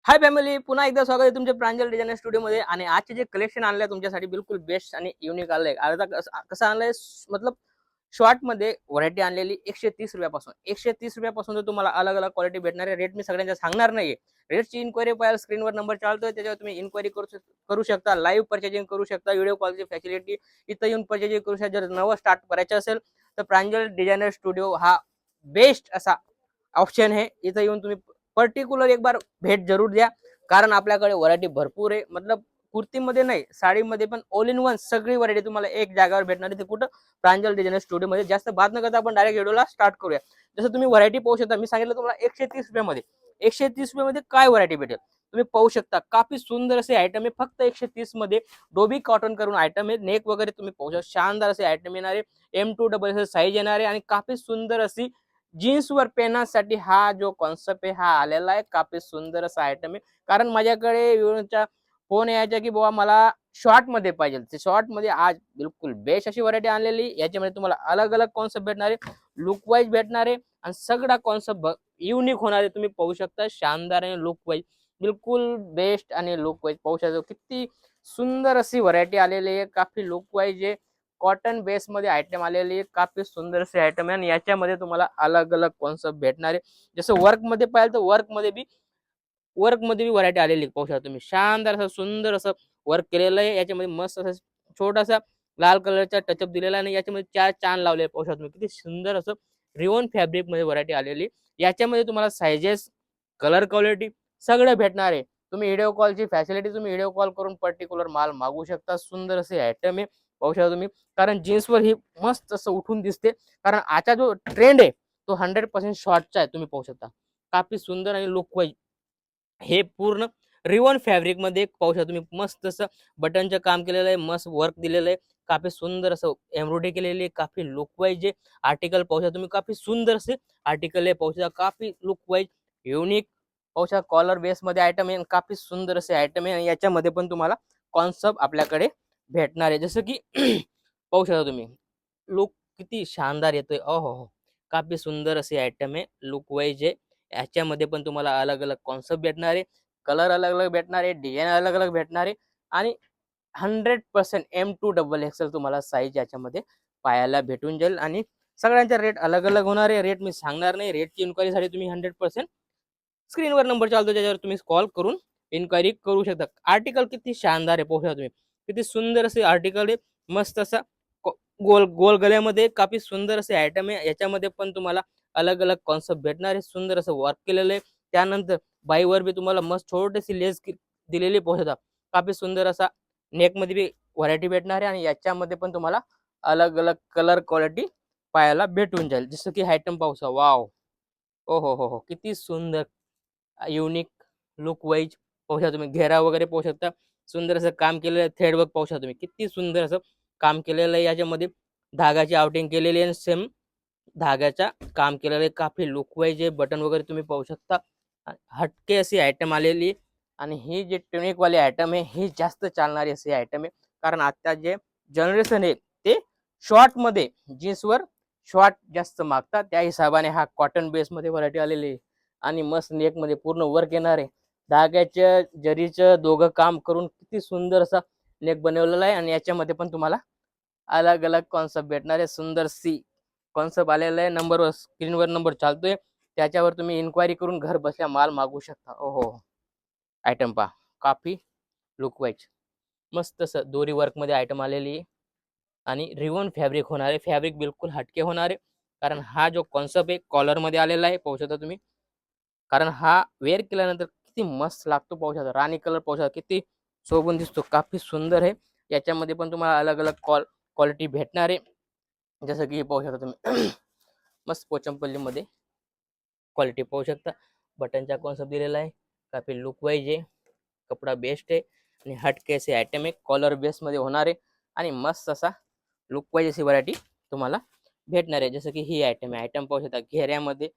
Hi family, पुन्हा एकदा स्वागत आहे तुमच्या प्रांजल डिझायनर स्टुडिओमध्ये. आणि आजचे जे कलेक्शन आणलंय तुमच्यासाठी बिलकुल बेस्ट आणि युनिक आलंय. आता कसं आणलंय, मतलब शॉर्ट मध्ये व्हरायटी आणलेली 130 रुपयापासून. 130 रुपयापासून तर तुम्हाला अलग अलग क्वालिटी भेटणार आहे. रेट मी सगळ्यांना सांगणार नाहीये. रेटची इन्क्वायरी पाहायला स्क्रीनवर नंबर चालतोय, त्याच्यावर तुम्ही इन्क्वायरी करू शकता. लाईव्ह परचेजिंग करू शकता. व्हिडिओ कॉलची फॅसिलिटी इथं येऊन परचेजिंग करू शकता. जर नवं स्टार्ट करायचं असेल तर प्रांजल डिझायनर स्टुडिओ हा बेस्ट असा ऑप्शन आहे. इथं येऊन तुम्ही पर्टिक्युलर एक बार भेट जरूर द्या, कारण आपल्याकडे व्हरायटी भरपूर आहे. मतलब कुर्तीमध्ये नाही, साडीमध्ये पण ऑल इन वन सगळी व्हरायटी तुम्हाला एक जागेवर भेटणार आहे. ते कुठं? प्रांजल डिझायनर स्टुडिओ मध्ये. जास्त बात न करता आपण डायरेक्ट व्हिडिओला स्टार्ट करूया. जसं तुम्ही व्हरायटी पाहू शकता, मी सांगितलं तुम्हाला 130 रुपयामध्ये. 130 रुपयामध्ये काय व्हरायटी भेटेल तुम्ही पाहू शकता. काफी सुंदर असे आयटम आहे. फक्त 130 मध्ये डोबी कॉटन करून आयटम आहे. नेक वगैरे तुम्ही पाहू शकता. शानदार असे आयटम येणार आहे. M2 साईज येणार आहे आणि काफी सुंदर अशी जीन्स वर पेहण्यासाठी हा जो कॉन्सेप्ट आहे हा आलेला आहे. काफी सुंदर असा आयटम आहे. कारण माझ्याकडे व्ह्यूअरचा फोन यायचा की बाबा मला शॉर्ट मध्ये पाहिजे. ते शॉर्ट मध्ये आज बिलकुल बेस्ट अशी व्हरायटी आणलेली. याच्यामध्ये तुम्हाला अलग अलग कॉन्सेप्ट भेटणार आहे, लुक वाईज भेटणार आहे आणि सगळा कॉन्सेप्ट युनिक होणार आहे. तुम्ही पाहू शकता शानदार आणि लुक वाईज बिलकुल बेस्ट आणि लुक वाईज पाहू शकता. किती सुंदर अशी व्हरायटी आलेली आहे. काफी लुक वाईज आहे. कॉटन बेस मध्ये आयटम आलेली आहे. काफी सुंदर असे आयटम आहे आणि याच्यामध्ये तुम्हाला अलग अलग कॉन्सेप्ट भेटणार आहे. जसं वर्क मध्ये पाहिलं तर वर्क मध्ये बी व्हरायटी आलेली पाहू शकता तुम्ही. शानदार असं सुंदर असं वर्क केलेलं आहे. याच्यामध्ये मस्त असं छोटासा लाल कलरचा टचअप दिलेला आहे आणि याच्यामध्ये 4 चांद लावलेले पाहू शकता तुम्ही. किती सुंदर असं रिओन फॅब्रिक मध्ये व्हरायटी आलेली. याच्यामध्ये तुम्हाला सायझेस, कलर क्वालिटी सगळं भेटणार आहे. तुम्ही व्हिडिओ कॉलची फॅसिलिटी तुम्ही व्हिडिओ कॉल करून पर्टिक्युलर माल मागू शकता. सुंदर असे आयटम आहे पाहू शकता तुम्ही. कारण जीन्सवर ही मस्त असं उठून दिसते. कारण आजचा जो ट्रेंड आहे तो 100% शॉर्टचा आहे. तुम्ही पाहू शकता काफी सुंदर आणि लुक वाईज हे पूर्ण रिवॉन फॅब्रिक मध्ये पाहू शकता तुम्ही. मस्त असं बटनचं काम केलेलं आहे. मस्त वर्क दिलेलं आहे. काफी सुंदर असं एम्ब्रॉयडरी केलेली आहे. काफी लुक वाईज आहे. आर्टिकल पाहू शकता तुम्ही. काफी सुंदर असे आर्टिकल आहे पाहू शकता. काफी लुक वाईज युनिक पाहू शकता. कॉलर बेस मध्ये आयटम आहे आणि काफी सुंदर असे आयटम आहे. आणि याच्यामध्ये पण तुम्हाला कॉन्सेप्ट आपल्याकडे भेटणार आहे. जसं की पाहू शकता तुम्ही लुक किती शानदार येतोय. हो. काफी सुंदर असे आयटम आहे. लुक वाईज आहे. याच्यामध्ये पण तुम्हाला अलग अलग कॉन्सेप्ट भेटणार आहे. कलर अलग अलग भेटणार आहे. डिझाईन अलग अलग भेटणार आहे. आणि 100% M2 XL तुम्हाला साईज याच्यामध्ये पाहायला भेटून जाईल. आणि सगळ्यांचा रेट अलग अलग होणार आहे. रेट मी सांगणार नाही. रेटची इन्क्वायरीसाठी तुम्ही 100% स्क्रीनवर नंबर चालतो, त्याच्यावर तुम्ही कॉल करून इन्क्वायरी करू शकता. आर्टिकल किती शानदार आहे पाहू शकता तुम्ही. किती सुंदर असे आर्टिकल आहे. मस्त असा गोल गोल गल्यामध्ये काफी सुंदर असे आयटम आहे. याच्यामध्ये पण तुम्हाला अलग अलग कॉन्सेप्ट भेटणार आहे. सुंदर असं वर्क केलेलं आहे. त्यानंतर बाईवर बी तुम्हाला मस्त छोटीशी लेस दिलेली पाहू शकता. काफी सुंदर असा नेक मध्ये बी व्हरायटी भेटणार आहे. आणि याच्यामध्ये पण तुम्हाला अलग अलग कलर क्वालिटी पाहायला भेटून जाईल. जसं की आयटम पाहू शकता. वाव, हो, किती सुंदर युनिक लुक वाईज पाहू शकता तुम्ही. घेरा वगैरे पाहू शकता. सुंदर असं काम केलेलं आहे. थ्रेड वर्क पाहू शकता तुम्ही. किती सुंदर असं काम केलेलं आहे. याच्यामध्ये धागाची आउटिंग केलेली आहे. सेम धाग्याचा काम केलेलं आहे. काफी लुक वाईज आहे. बटन वगैरे तुम्ही पाहू शकता. हटके अशी आयटम आलेली. आणि ही जे टॉनिक वाले आयटम आहे हे जास्त चालणारी असे आयटम आहे. कारण आता जे जनरेशन आहे ते शॉर्ट मध्ये जीन्सवर शॉर्ट जास्त मागतात. त्या हिशोबाने हा कॉटन बेस मध्ये व्हरायटी आलेली आहे. आणि मस्त नेक मध्ये पूर्ण वर्क येणार आहे. धाग्याच्या जरीचं दोघं काम करून किती सुंदर असा नेक बनवलेला आहे. आणि याच्यामध्ये पण तुम्हाला अलग अलग कॉन्सेप्ट भेटणार आहे. सुंदर सी कॉन्सेप्ट आलेला आहे. नंबरवर स्क्रीनवर नंबर चालतोय, त्याच्यावर तुम्ही इन्क्वायरी करून घर बसल्या माल मागू शकता. ओहो, आयटम पहा काफी लुक वाईज मस्त असं दोरी वर्क मध्ये आयटम आलेली आहे. आणि रिवॉन फॅब्रिक होणार आहे. फॅब्रिक बिलकुल हटके होणार आहे. कारण हा जो कॉन्सेप्ट आहे कॉलर मध्ये आलेला आहे पाहू शकता तुम्ही. कारण हा वेअर केल्यानंतर किती मस्त लागतो पाहू शकता. राणी कलर पाहू शकता किती शोभून दिसतो. काफी सुंदर आहे. याच्यामध्ये पण तुम्हाला अलग अलग क्वालिटी भेटणार आहे. जसं की पाहू शकता तुम्ही मस्त पोचमपल्लीमध्ये क्वालिटी पाहू शकता. बटनचा कॉन्सेप्ट दिलेला आहे. काफी लुक वाईज आहे. कपडा बेस्ट आहे आणि हटके असे आयटम आहे. कॉलर बेसमध्ये होणार आहे. आणि मस्त असा लुक वाईज अशी व्हरायटी तुम्हाला भेटणार आहे. जसं की ही आयटम आहे. आयटम पाहू शकता घेऱ्यामध्ये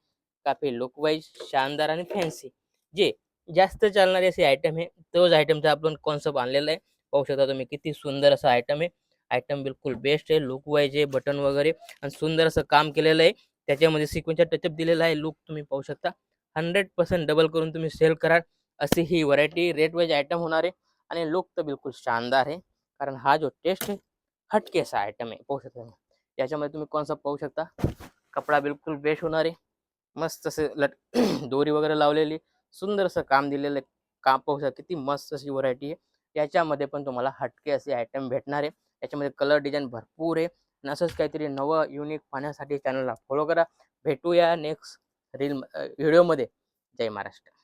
काफी लुक वाईज शानदार आणि फॅन्सी जे जास्त चालणारे असे आयटम आहे. तोच आयटमचा आपण कॉन्सेप्ट आणलेला आहे. पाहू शकता तुम्ही किती सुंदर असा आयटम आहे. आयटम बिलकुल बेस्ट आहे. लुक वाईज आहे. बटन वगैरे आणि सुंदर असं काम केलेलं आहे. त्याच्यामध्ये सिक्वेन्सचा टचअप दिलेला आहे. लुक तुम्ही पाहू शकता. 100% डबल करून तुम्ही सेल करा. अशी ही व्हरायटी रेट वाईज आयटम होणार आहे आणि लुक तर बिलकुल शानदार आहे. कारण हा जो टेस्ट आहे हटके असा आयटम आहे. पाहू शकता तुम्ही. याच्यामध्ये तुम्ही कॉन्सेप्ट पाहू शकता. कपडा बिलकुल बेस्ट होणार आहे. मस्त असे दोरी वगैरे लावलेली, सुंदर असं काम दिलेलं आहे. काम पाहू शकता किती मस्त अशी व्हरायटी आहे. याच्यामध्ये पण तुम्हाला हटके असे आयटम भेटणार आहे. याच्यामध्ये कलर डिझाईन भरपूर आहे आणि असंच काहीतरी नवं युनिक पाहण्यासाठी चॅनलला फॉलो करा. भेटूया नेक्स्ट व्हिडिओमध्ये. जय महाराष्ट्र.